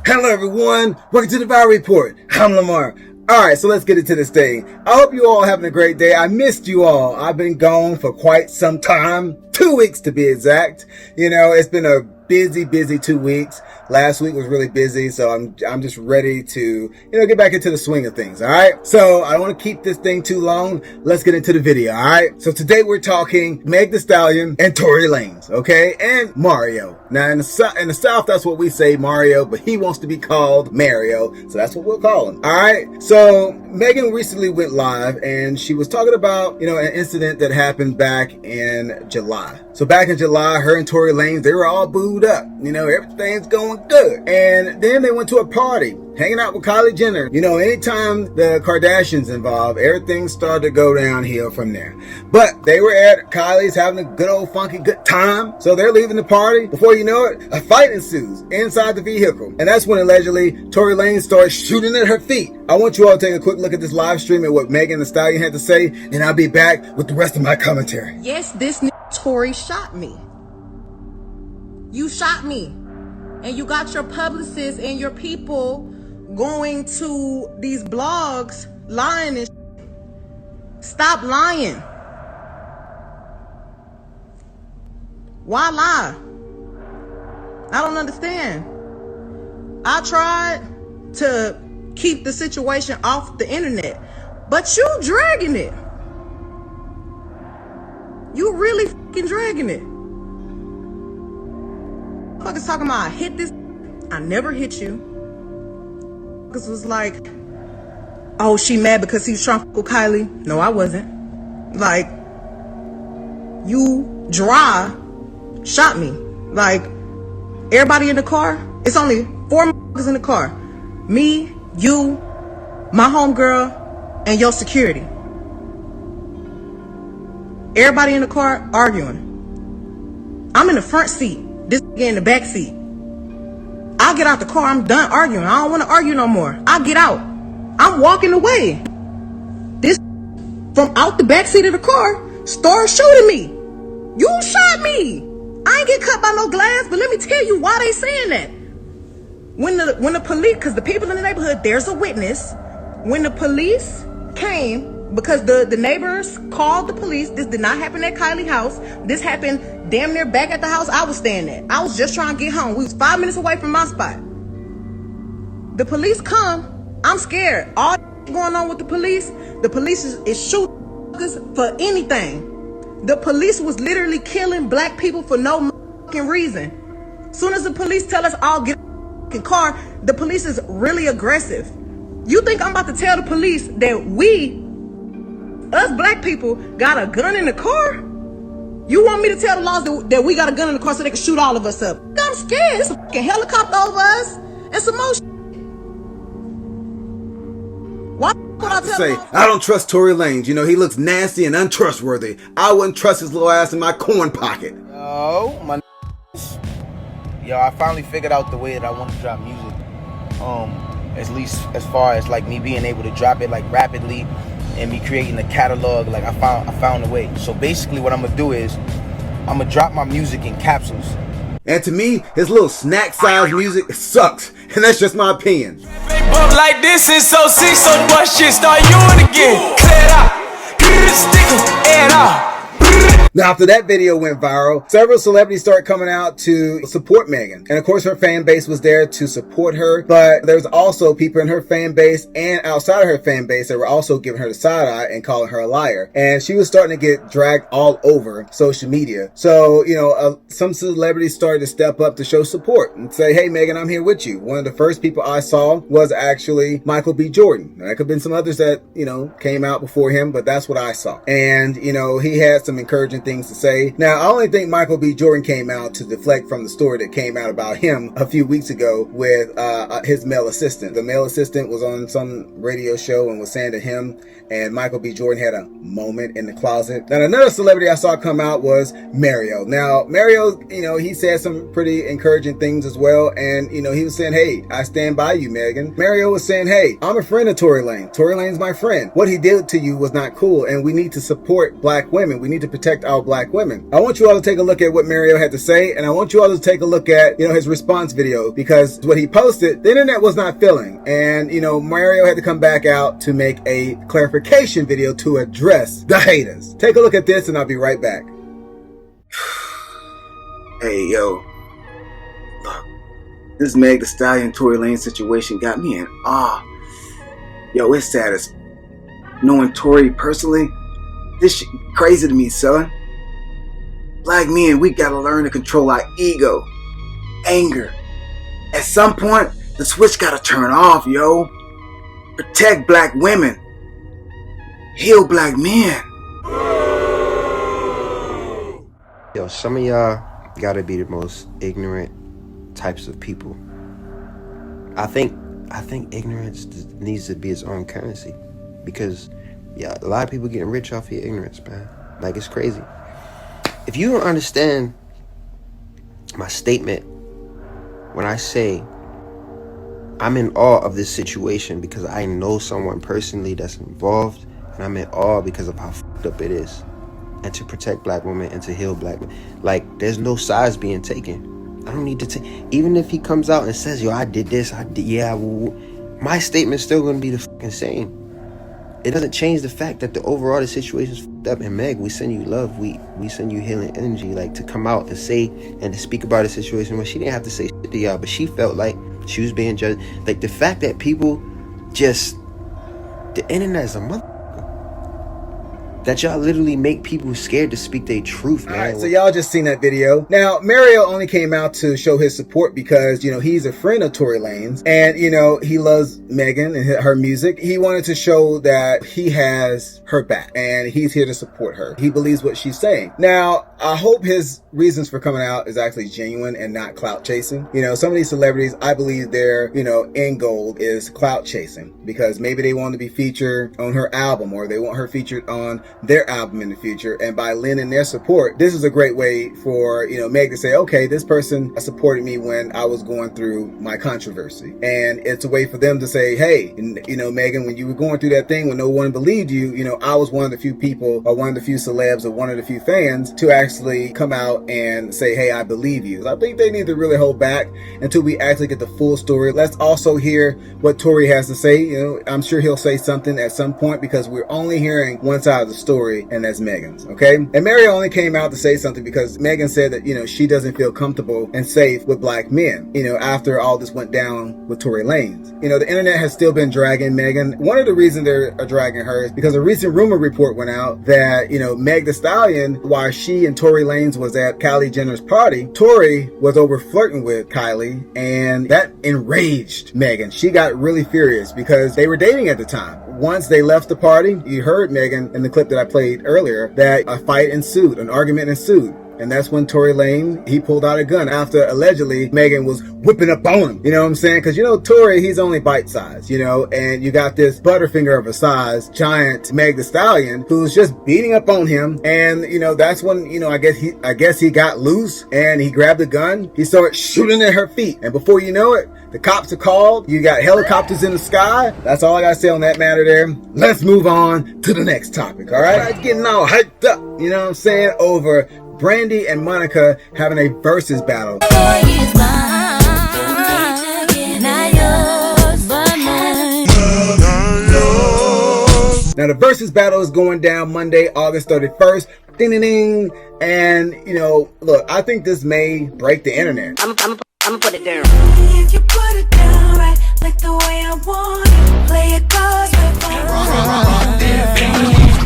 Hello everyone, welcome to the Viral Report. I'm Lamar. Alright, so let's get into this thing. I hope you all having a great day. I missed you all. I've been gone for quite some time. 2 weeks to be exact. You know, it's been a busy 2 weeks. Last week was really busy, so I'm just ready to, get back into the swing of things, alright? So, I don't want to keep this thing too long. Let's get into the video, alright? So, today we're talking Meg Thee Stallion and Tory Lanez, okay? And Mario. Now, in the South, that's what we say, Mario, but he wants to be called Mario, so that's what we'll call him, alright? So, Megan recently went live, and she was talking about, an incident that happened back in July. So, back in July, her and Tory Lanez, they were all booed up. Everything's going good. And then they went to a party, hanging out with Kylie Jenner. Anytime the Kardashians involved, everything started to go downhill from there. But they were at Kylie's having a good old funky good time. So they're leaving the party. Before you know it, a fight ensues inside the vehicle. And that's when allegedly Tory Lanez started shooting at her feet. I want you all to take a quick look at this live stream at what Megan Thee Stallion had to say. And I'll be back with the rest of my commentary. Yes, this Tory shot me. You shot me. And you got your publicists and your people going to these blogs lying and stop lying. Why lie? I don't understand. I tried to keep the situation off the internet, but you dragging it. You really fucking dragging it. Fuckers talking about I hit this. I never hit you. Fuckers was like, oh, she mad because he was trying to fuck with Kylie. No, I wasn't. Like, you dry shot me. Like, everybody in the car, it's only 4 motherfuckers in the car. Me, you, my homegirl, and your security. Everybody in the car arguing. I'm in the front seat. This nigga in the back seat. I get out the car. I'm done arguing. I don't want to argue no more. I get out. I'm walking away. This from out the back seat of the car started shooting me. You shot me. I ain't get cut by no glass, but let me tell you why they saying that. When the police, because the people in the neighborhood, there's a witness. When the police came, because the neighbors called the police. This did not happen at Kylie's house. This happened damn near back at the house I was staying at. I was just trying to get home. We was 5 minutes away from my spot. The police come. I'm scared. All going on with the police is shooting for anything. The police was literally killing black people for no fucking reason. Soon as the police tell us all get in the car, the police is really aggressive. You think I'm about to tell the police that us black people got a gun in the car? You want me to tell the laws that we got a gun in the car so they can shoot all of us up? I'm scared. It's a fucking helicopter over us and some more shit. Why would I tell I don't trust Tory Lanez. He looks nasty and untrustworthy. I wouldn't trust his little ass in my corn pocket. Yo, my yo, I finally figured out the way that I want to drop music. At least as far as like me being able to drop it like rapidly and me creating a catalog. Like I found a way. So basically what I'm gonna do is I'm gonna drop my music in capsules. And to me, his little snack size music sucks. And that's just my opinion. Like this is so sick, so the boy shit start you again. Clear it out, stick it out. Now, after that video went viral, several celebrities started coming out to support Megan. And of course, her fan base was there to support her. But there's also people in her fan base and outside of her fan base that were also giving her the side eye and calling her a liar. And she was starting to get dragged all over social media. So, some celebrities started to step up to show support and say, hey, Megan, I'm here with you. One of the first people I saw was actually Michael B. Jordan. There could have been some others that, came out before him, but that's what I saw. And, he had some encouraging things to say. Now, I only think Michael B. Jordan came out to deflect from the story that came out about him a few weeks ago with his male assistant. The male assistant was on some radio show and was saying to him and Michael B. Jordan had a moment in the closet. Then another celebrity I saw come out was Mario. Now, Mario, he said some pretty encouraging things as well. And, he was saying, hey, I stand by you, Megan. Mario was saying, hey, I'm a friend of Tory Lanez. Tory Lanez my friend. What he did to you was not cool. And we need to support black women. We need to protect our all black women. I want you all to take a look at what Mario had to say, and I want you all to take a look at, his response video, because what he posted, the internet was not feeling. And, Mario had to come back out to make a clarification video to address the haters. Take a look at this and I'll be right back. Hey, yo. Look, this Meg Thee Stallion Tory Lanez situation got me in awe. Yo, it's sad as knowing Tory personally. This shit crazy to me, son. Black men, we gotta learn to control our ego, anger. At some point, the switch gotta turn off, yo. Protect black women. Heal black men. Yo, some of y'all gotta be the most ignorant types of people. I think ignorance needs to be its own currency, because a lot of people getting rich off of your ignorance, man. Like, it's crazy. If you don't understand my statement when I say I'm in awe of this situation because I know someone personally that's involved, and I'm in awe because of how fucked up it is, and to protect black women and to heal black men. Like, there's no sides being taken. I don't need to take, even if he comes out and says, yo, I did this, my statement's still gonna be the fucking same. It doesn't change the fact that the overall the situation's fucked up. And Meg, we send you love, we send you healing energy, like, to come out and say and to speak about a situation where she didn't have to say shit to y'all, but she felt like she was being judged. Like, the fact that people just, the internet is a mother, that y'all literally make people scared to speak their truth, man. Alright, so y'all just seen that video. Now, Mario only came out to show his support because, he's a friend of Tory Lanez, and, he loves Megan and her music. He wanted to show that he has her back, and he's here to support her. He believes what she's saying. Now, I hope his reasons for coming out is actually genuine and not clout chasing. Some of these celebrities, I believe their, end goal is clout chasing, because maybe they want to be featured on her album, or they want her featured on their album in the future. And by lending their support, this is a great way for Meg to say, okay, this person supported me when I was going through my controversy, and it's a way for them to say, hey, Megan, when you were going through that thing when no one believed you, I was one of the few people, or one of the few celebs, or one of the few fans to actually come out and say, hey, I believe you. I think they need to really hold back until we actually get the full story. Let's also hear what Tory has to say. I'm sure he'll say something at some point, because we're only hearing one side of the story, and that's Megan's, okay? And Mario only came out to say something because Megan said that, she doesn't feel comfortable and safe with black men, after all this went down with Tory Lanez. The internet has still been dragging Megan. One of the reasons they're dragging her is because a recent rumor report went out that, Meg Thee Stallion, while she and Tory Lanez was at Kylie Jenner's party, Tory was over flirting with Kylie, and that enraged Megan. She got really furious because they were dating at the time. Once they left the party, you heard Megan in the clip that I played earlier that a fight ensued, an argument ensued. And that's when Tory Lanez, he pulled out a gun after allegedly Megan was whipping up on him. You know what I'm saying? Because, Tory, he's only bite-sized, and you got this Butterfinger of a size giant Meg Thee Stallion who's just beating up on him. And, that's when, I guess he got loose and he grabbed a gun. He started shooting at her feet. And before you know it, the cops are called. You got helicopters in the sky. That's all I got to say on that matter there. Let's move on to the next topic, all right? Getting all hyped up, you know what I'm saying, over Brandy and Monica having a versus battle. Now, the versus battle is going down Monday, August 31st. Ding, ding, ding. And, look, I think this may break the internet. I'm gonna put it down. If you put it down right, like the way I want it, play it cause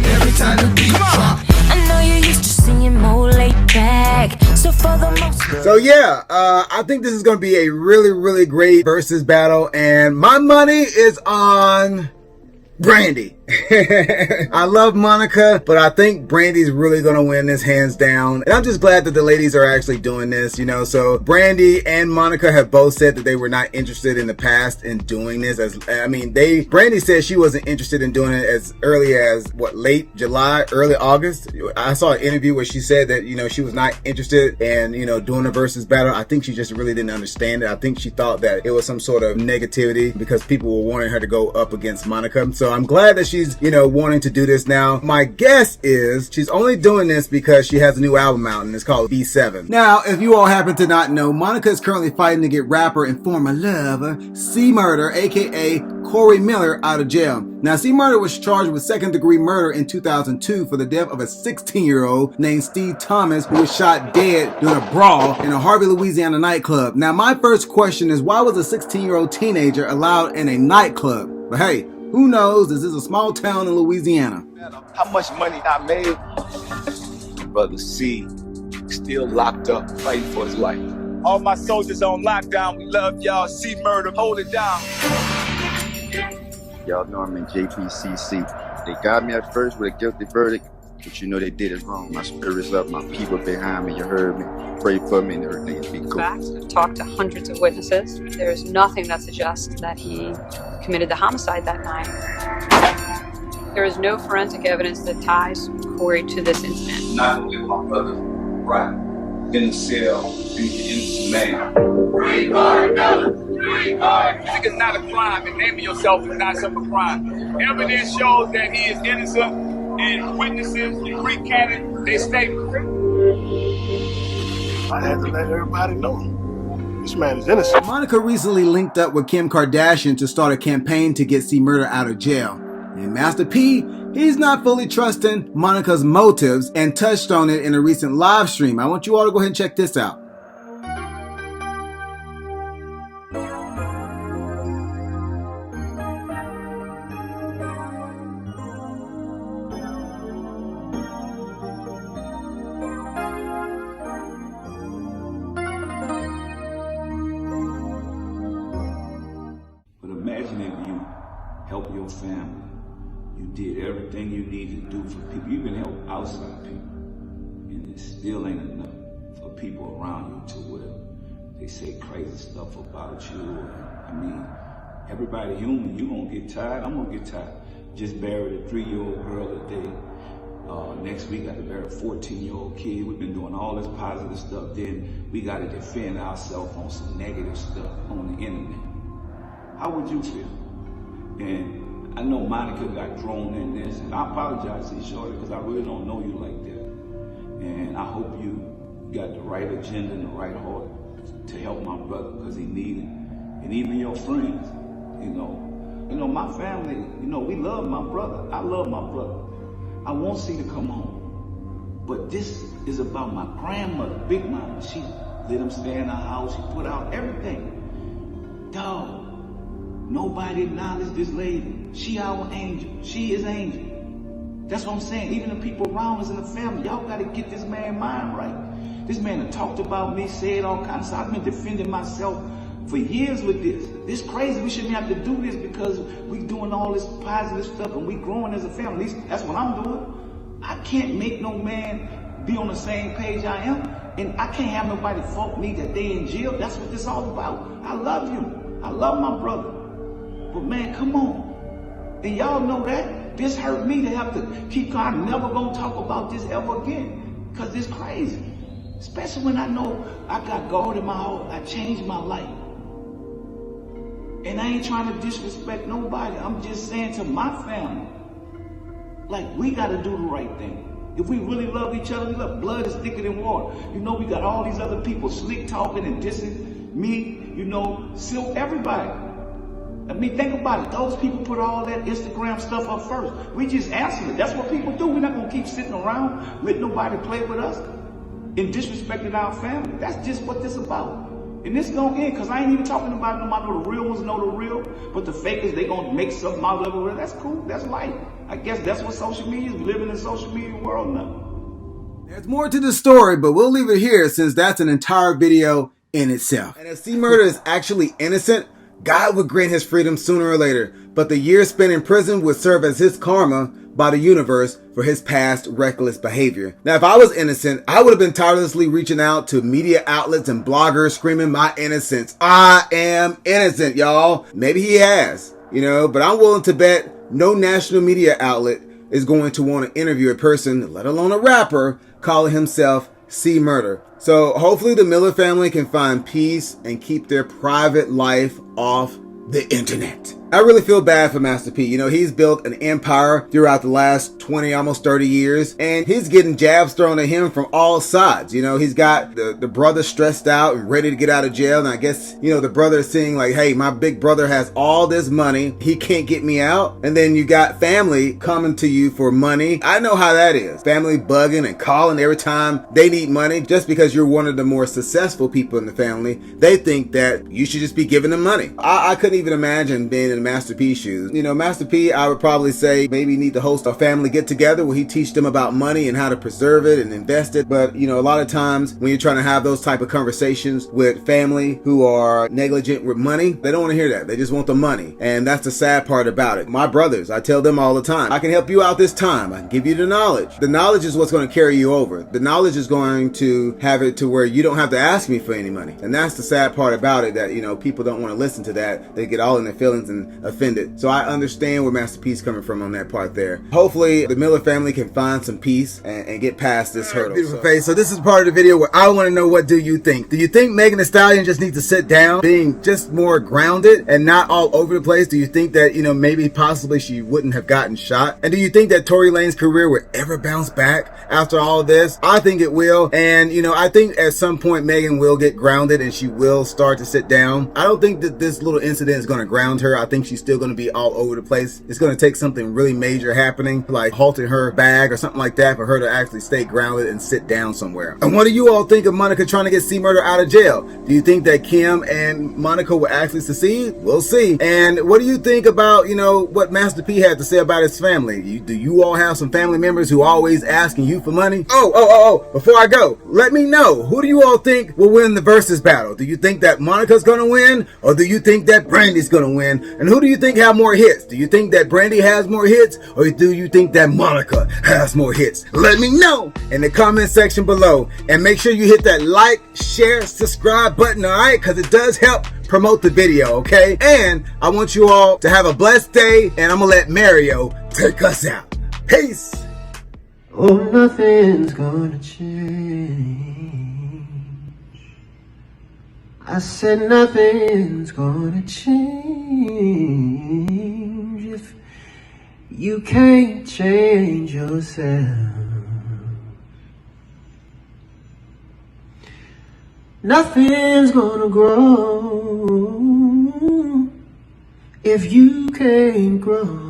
every time the beat drop. I know you used to singing more laid back. So for the most. So yeah, I think this is gonna be a really, really great versus battle, and my money is on Brandy. I love Monica, but I think Brandy's really gonna win this hands down. And I'm just glad that the ladies are actually doing this, so Brandy and Monica have both said that they were not interested in the past in doing this. Brandy said she wasn't interested in doing it as early as late July, early August. I saw an interview where she said that, she was not interested in, doing a versus battle. I think she just really didn't understand it. I think she thought that it was some sort of negativity because people were wanting her to go up against Monica. So I'm glad that she's she's, wanting to do this now. My guess is she's only doing this because she has a new album out and it's called B7. Now, if you all happen to not know, Monica is currently fighting to get rapper and former lover C-Mur, aka Tory Miller, out of jail. Now, C-Mur was charged with second-degree murder in 2002 for the death of a 16-year-old named Steve Thomas who was shot dead during a brawl in a Harvey, Louisiana nightclub. Now, my first question is, why was a 16-year-old teenager allowed in a nightclub? But hey, who knows? This is a small town in Louisiana. How much money I made? Brother C still locked up, fighting for his life. All my soldiers on lockdown, we love y'all. C-Mur, hold it down. Y'all know I'm in JPCC. They got me at first with a guilty verdict, but they did it wrong. My spirit's up, my people behind me, you heard me. Pray for me and everything will be cool. Facts. I've talked to hundreds of witnesses. There is nothing that suggests that he committed the homicide that night. There is no forensic evidence that ties Corey to this incident. Not gonna let my brother rot in the cell and the innocent man. Free card, brother. Free card. Music is not a crime, and naming yourself is not some crime. Evidence shows that he is innocent, and witnesses recanted their statement. I had to let everybody know this man is innocent. Monica recently linked up with Kim Kardashian to start a campaign to get C-Mur out of jail. And Master P, he's not fully trusting Monica's motives and touched on it in a recent live stream. I want you all to go ahead and check this out. But imagine if you help your family. You did everything you need to do for people. You can help outside people. And it still ain't enough for people around you to where they say crazy stuff about you. I mean, everybody human. You gonna get tired. I'm gonna get tired. Just buried a 3-year-old girl today. Next week I got to bury a 14-year-old kid. We've been doing all this positive stuff. Then we got to defend ourselves on some negative stuff on the internet. How would you feel? And I know Monica got thrown in this, and I apologize to you, shorty, because I really don't know you like that. And I hope you got the right agenda and the right heart to help my brother, because he needed it. And even your friends, my family, we love my brother. I love my brother. I want C to come home. But this is about my grandmother, Big Mama. She let him stay in her house. She put out everything. Dog. Nobody acknowledged this lady. She our angel. She is angel. That's what I'm saying. Even the people around us in the family, y'all gotta get this man's mind right. This man had talked about me, said all kinds of stuff. I've been defending myself for years with this. This crazy. We shouldn't have to do this because we doing all this positive stuff and we growing as a family. At least that's what I'm doing. I can't make no man be on the same page I am. And I can't have nobody fault me that they in jail. That's what this all about. I love you. I love my brother. But man, come on. And y'all know that. This hurt me to have to keep going. I'm never gonna talk about this ever again. Cause it's crazy. Especially when I know I got God in my heart. I changed my life. And I ain't trying to disrespect nobody. I'm just saying to my family, like, we gotta do the right thing. If we really love each other, look, blood is thicker than water. We got all these other people slick talking and dissing me, Silk, everybody. I mean, think about it. Those people put all that Instagram stuff up first. We just answer it. That's what people do. We're not going to keep sitting around, let nobody play with us and disrespecting our family. That's just what this about. And this going to end, because I ain't even talking about it. I know the real ones know the real, but the fakers, they going to make something out of it. That's cool. That's life. I guess that's what social media is. We live in a social media world now. There's more to the story, but we'll leave it here since that's an entire video in itself. And if C-Mur is actually innocent, God would grant his freedom sooner or later, but the years spent in prison would serve as his karma by the universe for his past reckless behavior. Now, if I was innocent, I would have been tirelessly reaching out to media outlets and bloggers screaming my innocence. I am innocent, y'all. Maybe he has, but I'm willing to bet no national media outlet is going to want to interview a person, let alone a rapper, calling himself C-Mur. So hopefully the Miller family can find peace and keep their private life off the internet. I really feel bad for Master P. You know, he's built an empire throughout the last 20, almost 30 years, and he's getting jabs thrown at him from all sides. You know, he's got the brother stressed out and ready to get out of jail, and I guess, you know, the brother is saying like, hey, my big brother has all this money, he can't get me out. And then you got family coming to you for money. I know how that is. Family bugging and calling every time they need money. Just because you're one of the more successful people in the family, they think that you should just be giving them money. I couldn't even imagine being in Master P's shoes. You know, Master P, I would probably say maybe need to host a family get together where he teach them about money and how to preserve it and invest it. But you know, a lot of times when you're trying to have those type of conversations with family who are negligent with money, they don't want to hear that. They just want the money. And that's the sad part about it. My brothers, I tell them all the time, I can help you out this time. I can give you the knowledge. The knowledge is what's going to carry you over. The knowledge is going to have it to where you don't have to ask me for any money. And that's the sad part about it, that, you know, people don't want to listen to that. They get all in their feelings and offended. So I understand where Master P's coming from on that part there. Hopefully the Miller family can find some peace and get past this hurdle. Beautiful face. So this is part of the video where I want to know, what do you think? Do you think Megan Thee Stallion just needs to sit down, being just more grounded and not all over the place? Do you think that, you know, maybe possibly she wouldn't have gotten shot? And do you think that Tory Lanez's career would ever bounce back after all this? I think it will. And, you know, I think at some point Megan will get grounded and she will start to sit down. I don't think that this little incident is going to ground her. I think she's still going to be all over the place. It's going to take something really major happening, like halting her bag or something like that, for her to actually stay grounded and sit down somewhere. And what do you all think of Monica trying to get C-Mur out of jail? Do you think that Kim and Monica will actually succeed? We'll see. And what do you think about, you know, what Master P had to say about his family? Do you all have some family members who are always asking you for money? Oh, before I go, let me know, who do you all think will win the versus battle? Do you think that Monica's gonna win, or do you think that Brandy's gonna win? And who do you think have more hits? Do you think that Brandy has more hits, or do you think that Monica has more hits? Let me know in the comment section below, and make sure you hit that like, share, subscribe button, alright? Because it does help promote the video, okay? And I want you all to have a blessed day, and I'm gonna let Mario take us out. Peace. Oh, nothing's gonna change. I said nothing's gonna change if you can't change yourself. Nothing's gonna grow if you can't grow.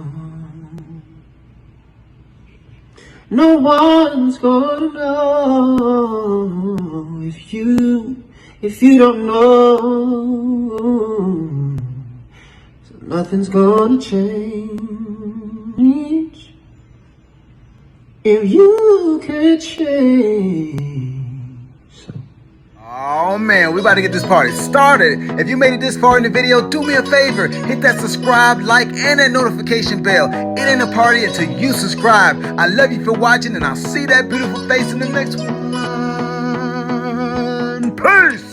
No one's gonna know if you don't know. So nothing's gonna change if you can't change. Oh man, we about to get this party started. If you made it this far in the video, do me a favor. Hit that subscribe, like, and that notification bell. It ain't a party until you subscribe. I love you for watching, and I'll see that beautiful face in the next one. Peace!